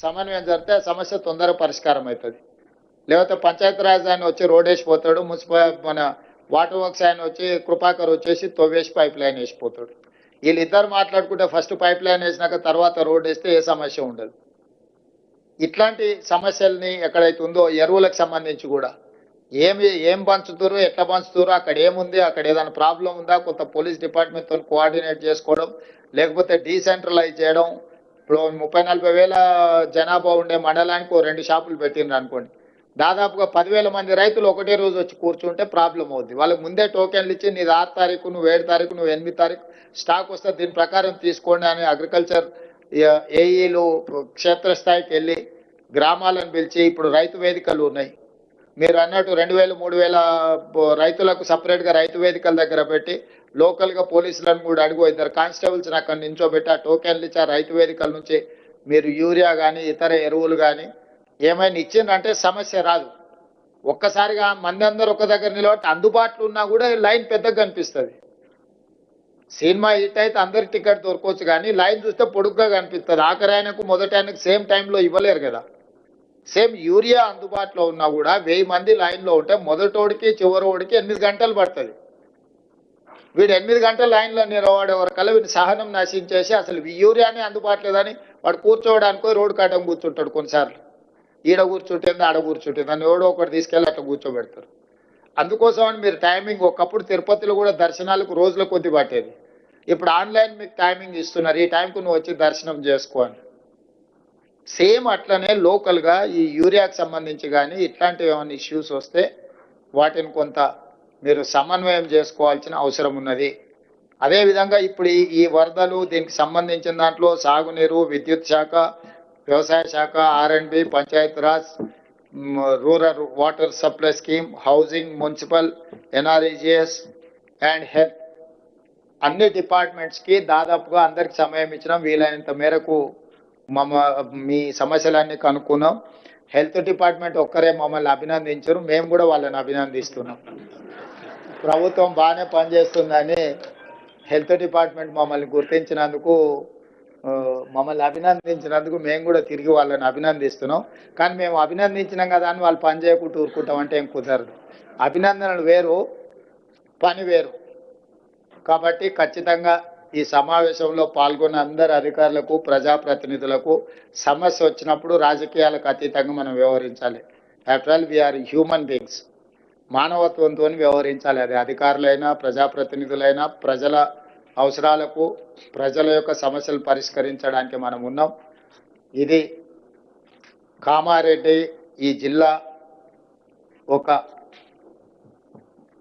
సమన్వయం జరిగితే సమస్య తొందరగా పరిష్కారం అవుతుంది. లేకపోతే పంచాయతీరాజ్ ఆయన వచ్చి రోడ్ వేసిపోతాడు, మున్సిపల్ మన వాటర్ వర్క్స్ ఆయన వచ్చి కృపాకర్ వచ్చేసి తవ్వేసి పైప్ లైన్ వేసిపోతాడు. వీళ్ళిద్దరు మాట్లాడుకుంటే ఫస్ట్ పైప్ లైన్ వేసినాక తర్వాత రోడ్ వేస్తే ఏ సమస్య ఉండదు. ఇట్లాంటి సమస్యల్ని ఎక్కడైతే ఉందో ఎరువులకు సంబంధించి కూడా ఏం పంచుతారు, ఎట్లా పంచుతారు, అక్కడ ఏముంది, అక్కడ ఏదైనా ప్రాబ్లం ఉందా, కొంత పోలీస్ డిపార్ట్మెంట్తో కోఆర్డినేట్ చేసుకోవడం, లేకపోతే డీసెంట్రలైజ్ చేయడం. ఇప్పుడు 30-40 వేల జనాభా ఉండే మండలానికి 2 షాపులు పెట్టిండ్రు అనుకోండి, దాదాపుగా 10,000 మంది రైతులు ఒకటే రోజు వచ్చి కూర్చుంటే ప్రాబ్లం అవుద్ది. వాళ్ళకి ముందే టోకెన్లు ఇచ్చి నీది 6 తారీఖు, నువ్వు 7 తారీఖు, నువ్వు 8 తారీఖు స్టాక్ వస్తే దీని ప్రకారం తీసుకోండి అని అగ్రికల్చర్ ఏఈలు క్షేత్రస్థాయికి వెళ్ళి గ్రామాలను పిలిచి, ఇప్పుడు రైతు వేదికలు ఉన్నాయి, మీరు అన్నట్టు 2,000, 3,000 రైతులకు సపరేట్గా రైతు వేదికల దగ్గర పెట్టి లోకల్గా పోలీసులను కూడా అడుగు, 2 కానిస్టేబుల్స్ని అక్కడ నించోబెట్టి ఆ టోకెన్లు ఇచ్చి ఆ రైతు వేదికల నుంచి మీరు యూరియా కానీ ఇతర ఎరువులు కానీ ఏమైనా ఇచ్చిందంటే సమస్య రాదు. ఒక్కసారిగా మంది అందరూ ఒక దగ్గర నిలబట్టి అందుబాటులో ఉన్నా కూడా లైన్ పెద్దగా కనిపిస్తుంది. సినిమా హిట్ అయితే అందరి టికెట్ దొరకవచ్చు, కానీ లైన్ చూస్తే పొడుగ్గా కనిపిస్తుంది. ఆఖరి ఆయనకు మొదటి ఆయనకు సేమ్ టైంలో ఇవ్వలేరు కదా. సేమ్ యూరియా అందుబాటులో ఉన్నా కూడా 1000 మంది లైన్లో ఉంటే మొదటోడికి చివరోడికి 8 గంటలు పడుతుంది. వీడు 8 గంటల లైన్లో నిలబడే వరకల్లా వీడిని సహనం నశించేసి అసలు యూరియానే అందుబాటులో లేదని వాడు కూర్చోవడానికి రోడ్డు కట్టం కూర్చుంటాడు. కొన్నిసార్లు ఈడ కూర్చుంటుంది, ఆడ కూర్చుంటుంది అని ఎవడో ఒకటి తీసుకెళ్ళి అట్లా కూర్చోబెడతారు. అందుకోసమని మీరు టైమింగ్, ఒకప్పుడు తిరుపతిలో కూడా దర్శనాలకు రోజుల కొద్ది పట్టేది, ఇప్పుడు ఆన్లైన్ మీకు టైమింగ్ ఇస్తున్నారు, ఈ టైంకు నువ్వు వచ్చి దర్శనం చేసుకో అని. సేమ్ అట్లనే లోకల్గా ఈ యూరియాకి సంబంధించి కానీ ఇట్లాంటివి ఏమైనా ఇష్యూస్ వస్తే వాటిని కొంత మీరు సమన్వయం చేసుకోవాల్సిన అవసరం ఉన్నది. అదేవిధంగా ఇప్పుడు ఈ వరదలు దీనికి సంబంధించిన దాంట్లో సాగునీరు, విద్యుత్ శాఖ, వ్యవసాయ శాఖ, R&B, Panchayati Raj, rural water supply scheme, housing, municipal, NREGS and health అన్ని డిపార్ట్మెంట్స్కి దాదాపుగా అందరికి సమయం ఇచ్చినాం. వీలైనంత మేరకు మీ సమస్యలన్నీ కనుక్కున్నాం. హెల్త్ డిపార్ట్మెంట్ ఒక్కరే మమ్మల్ని అభినందించారు, మేము కూడా వాళ్ళని అభినందిస్తున్నాం. ప్రభుత్వం బాగానే పనిచేస్తుందని హెల్త్ డిపార్ట్మెంట్ మమ్మల్ని గుర్తించినందుకు, మమ్మల్ని అభినందించినందుకు మేము కూడా తిరిగి వాళ్ళని అభినందిస్తున్నాం. కానీ మేము అభినందించినాం కదా అని వాళ్ళు పని చేయకుండా ఊరుకుంటాం అంటే ఏం కుదరదు. అభినందనలు వేరు, పని వేరు. కాబట్టి ఖచ్చితంగా ఈ సమావేశంలో పాల్గొన్న అందరు అధికారులకు, ప్రజాప్రతినిధులకు సమస్య వచ్చినప్పుడు రాజకీయాలకు అతీతంగా మనం వ్యవహరించాలి. After all we are human beings, మానవత్వంతో వ్యవహరించాలి. అది అధికారులైనా ప్రజాప్రతినిధులైనా ప్రజల అవసరాలకు, ప్రజల యొక్క సమస్యలు పరిష్కరించడానికి మనం ఉన్నాం. ఇది కామారెడ్డి ఈ జిల్లా ఒక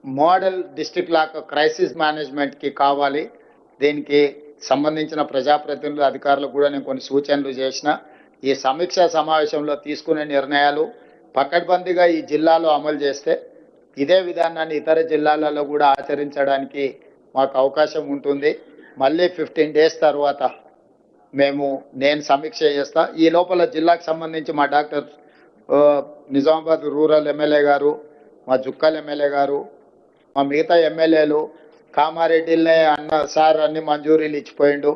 మోడల్ డిస్ట్రిక్ట్ లాగా క్రైసిస్ మేనేజ్మెంట్కి కావాలి. దీనికి సంబంధించిన ప్రజాప్రతినిధులు, అధికారులకు కూడా నేను కొన్ని సూచనలు చేసిన. ఈ సమీక్షా సమావేశంలో తీసుకునే నిర్ణయాలు పకడ్బందీగా ఈ జిల్లాలో అమలు చేస్తే ఇదే విధానాన్ని ఇతర జిల్లాలలో కూడా ఆచరించడానికి మాకు అవకాశం ఉంటుంది. మళ్ళీ 15 days తర్వాత నేను సమీక్ష చేస్తా. ఈ లోపల జిల్లాకు సంబంధించి మా డాక్టర్ నిజామాబాద్ రూరల్ ఎమ్మెల్యే గారు, మా జుక్కల్ ఎమ్మెల్యే గారు, మా మిగతా ఎమ్మెల్యేలు కామారెడ్డిలనే అన్న సార్ అన్ని మంజూరీలు ఇచ్చిపోయిండు,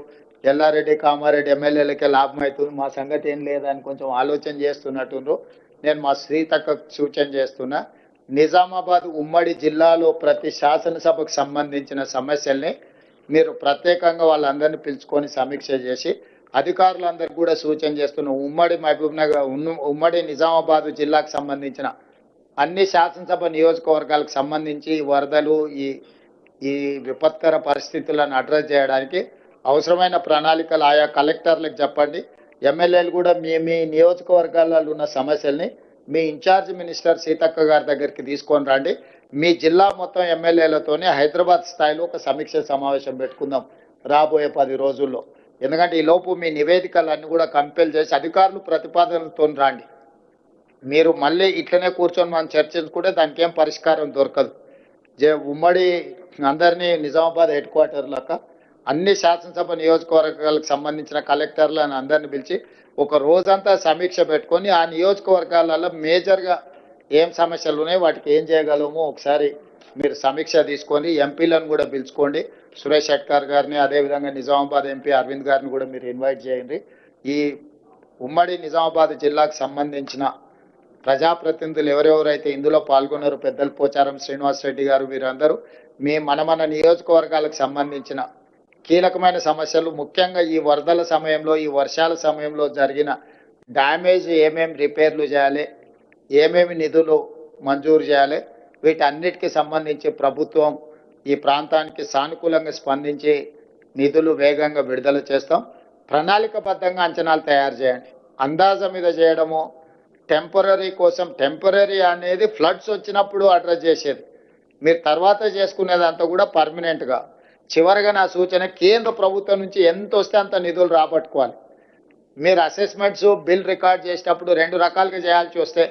ఎల్లారెడ్డి కామారెడ్డి ఎమ్మెల్యేలకే లాభం అవుతుంది, మా సంగతి ఏం లేదని కొంచెం ఆలోచన చేస్తున్నట్టుండ్రు. నేను మా శ్రీతక్క సూచన చేస్తున్నా, నిజామాబాద్ ఉమ్మడి జిల్లాలో ప్రతి శాసనసభకు సంబంధించిన సమస్యల్ని మీరు ప్రత్యేకంగా వాళ్ళందరినీ పిలుచుకొని సమీక్ష చేసి అధికారులందరికీ కూడా సూచన చేస్తున్న ఉమ్మడి మహబూబ్నగర్, ఉమ్మడి నిజామాబాద్ జిల్లాకు సంబంధించిన అన్ని శాసనసభ నియోజకవర్గాలకు సంబంధించి వరదలు, ఈ విపత్కర పరిస్థితులను అడ్రస్ చేయడానికి అవసరమైన ప్రణాళికలు ఆయా కలెక్టర్లకు చెప్పండి. ఎమ్మెల్యేలు కూడా మీ నియోజకవర్గాలలో ఉన్న సమస్యల్ని మీ ఇన్ఛార్జ్ మినిస్టర్ సీతక్క గారి దగ్గరికి తీసుకొని రండి. మీ జిల్లా మొత్తం ఎమ్మెల్యేలతోనే హైదరాబాద్ స్థాయిలో ఒక సమీక్ష సమావేశం పెట్టుకుందాం రాబోయే 10 రోజుల్లో. ఎందుకంటే ఈ లోపు మీ నివేదికలన్నీ కూడా కంపెల్ చేసి అధికారులు ప్రతిపాదనలతో రండి. మీరు మళ్ళీ ఇట్లనే కూర్చొని మనం చర్చించుకుంటే దానికి ఏం పరిష్కారం దొరకదు. ఉమ్మడి అందరినీ నిజామాబాద్ హెడ్ క్వార్టర్ లాగా అన్ని శాసనసభ నియోజకవర్గాలకు సంబంధించిన కలెక్టర్లను అందరిని పిలిచి ఒక రోజంతా సమీక్ష పెట్టుకొని ఆ నియోజకవర్గాలలో మేజర్గా ఏం సమస్యలు ఉన్నాయి, వాటికి ఏం చేయగలమో ఒకసారి మీరు సమీక్ష తీసుకొని ఎంపీలను కూడా పిలుచుకోండి. సురేష్ షెట్కార్ గారిని, అదేవిధంగా నిజామాబాద్ ఎంపీ అరవింద్ గారిని కూడా మీరు ఇన్వైట్ చేయండి. ఈ ఉమ్మడి నిజామాబాద్ జిల్లాకు సంబంధించిన ప్రజాప్రతినిధులు ఎవరెవరైతే ఇందులో పాల్గొన్నారో పెద్దలు పోచారం శ్రీనివాస్ రెడ్డి గారు వీరందరూ మన నియోజకవర్గాలకు సంబంధించిన కీలకమైన సమస్యలు, ముఖ్యంగా ఈ వరదల సమయంలో, ఈ వర్షాల సమయంలో జరిగిన డ్యామేజ్ ఏమేమి రిపేర్లు చేయాలి, ఏమేమి నిధులు మంజూరు చేయాలి, వీటన్నిటికీ సంబంధించి ప్రభుత్వం ఈ ప్రాంతానికి సానుకూలంగా స్పందించి నిధులు వేగంగా విడుదల చేస్తాం. ప్రణాళికబద్ధంగా అంచనాలు తయారు చేయండి. అందాజ మీద చేయడము టెంపరీ కోసం, టెంపరీ అనేది ఫ్లడ్స్ వచ్చినప్పుడు అడ్రస్ చేసేది, మీరు తర్వాత చేసుకునేదంతా కూడా పర్మనెంట్గా. చివరిగా నా సూచన, కేంద్ర ప్రభుత్వం నుంచి ఎంత వస్తే అంత నిధులు రాబట్టుకోవాలి. మీరు అసెస్మెంట్స్ బిల్ రికార్డ్ చేసేటప్పుడు రెండు రకాలుగా చేయాల్సి వస్తే,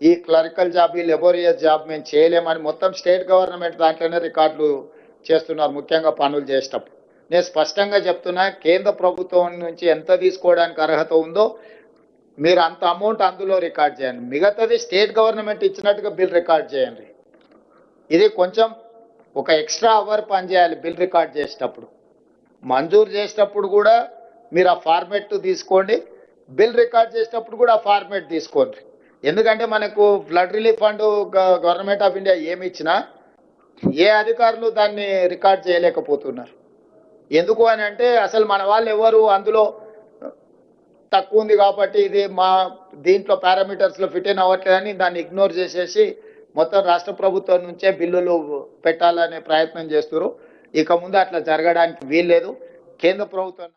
ఈ క్లరికల్ జాబ్, ఈ లెబోరియస్ జాబ్ మేము చేయలేమని మొత్తం స్టేట్ గవర్నమెంట్ దాంట్లోనే రికార్డులు చేస్తున్నారు, ముఖ్యంగా పనులు చేసేటప్పుడు. నేను స్పష్టంగా చెప్తున్నా, కేంద్ర ప్రభుత్వం నుంచి ఎంత తీసుకోవడానికి అర్హత ఉందో మీరు అంత అమౌంట్ అందులో రికార్డ్ చేయండి. మిగతాది స్టేట్ గవర్నమెంట్ ఇచ్చినట్టుగా బిల్ రికార్డ్ చేయండి. ఇది కొంచెం ఒక ఎక్స్ట్రా అవర్ పనిచేయాలి బిల్ రికార్డ్ చేసేటప్పుడు. మంజూరు చేసేటప్పుడు కూడా మీరు ఆ ఫార్మేట్ తీసుకోండి, బిల్ రికార్డ్ చేసేటప్పుడు కూడా ఆ ఫార్మేట్ తీసుకోండి. ఎందుకంటే మనకు flood relief fund government of India ఏమి ఇచ్చినా ఏ అధికారులు దాన్ని రికార్డ్ చేయలేకపోతున్నారు. ఎందుకు అని అంటే, అసలు మన వాళ్ళు ఎవరు అందులో తక్కువ ఉంది కాబట్టి ఇది మా దీంట్లో పారామీటర్స్లో ఫిట్ ఇన్ అవ్వట్లేదని దాన్ని ఇగ్నోర్ చేసేసి మొత్తం రాష్ట్ర ప్రభుత్వం నుంచే బిల్లులు పెట్టాలనే ప్రయత్నం చేస్తున్నారు. ఇక ముందు అట్లా జరగడానికి వీల్లేదు. కేంద్ర ప్రభుత్వం